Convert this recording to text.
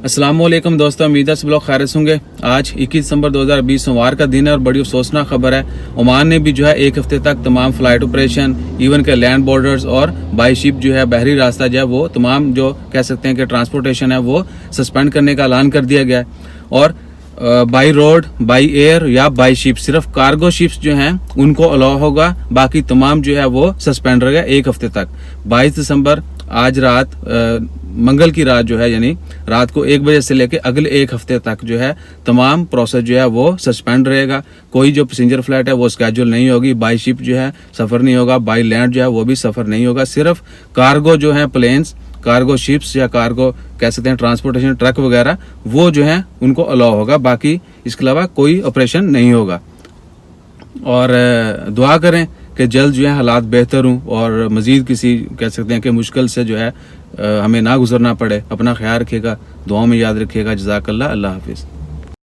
अस्सलामुअलैकुम दोस्तों, उम्मीद है सब लोग खैरियत से होंगे। आज 21 दिसंबर 2020 सोमवार का दिन है और बड़ी अफसोसनाक खबर है। ओमान ने भी जो है एक हफ्ते तक तमाम फ्लाइट ऑपरेशन, इवन के लैंड बॉर्डर्स और बाई शिप जो है बहरी रास्ता जो है वो तमाम जो कह सकते हैं कि ट्रांसपोर्टेशन है वो सस्पेंड करने का ऐलान कर दिया गया है। और बाई रोड, बाई एयर या बाई शिप सिर्फ कार्गो शिप्स जो हैं उनको अलाउ होगा, बाकी तमाम जो है वो सस्पेंड रहेगा एक हफ्ते तक। 22 दिसंबर आज रात मंगल की रात जो है यानी रात को 1 बजे से लेके अगले एक हफ्ते तक जो है तमाम प्रोसेस जो है वो सस्पेंड रहेगा। कोई जो पैसेंजर फ्लाइट है वो स्केड्यूल नहीं होगी, बाई शिप जो है सफ़र नहीं होगा, बाई लैंड जो है वो भी सफ़र नहीं होगा। सिर्फ कार्गो जो है प्लेन्स, कार्गो शिप्स या कार्गो कह सकते हैं ट्रांसपोर्टेशन ट्रक वगैरह वो जो है उनको अलाउ होगा, बाकी इसके अलावा कोई ऑपरेशन नहीं होगा। और दुआ करें कि जल्द जो है हालात बेहतर हों और मज़ीद किसी कह सकते हैं कि मुश्किल से जो है हमें ना गुजरना पड़े। अपना ख्याल रखिएगा, दुआओं में याद रखिएगा। जज़ाकल्लाह, अल्लाह हाफिज़।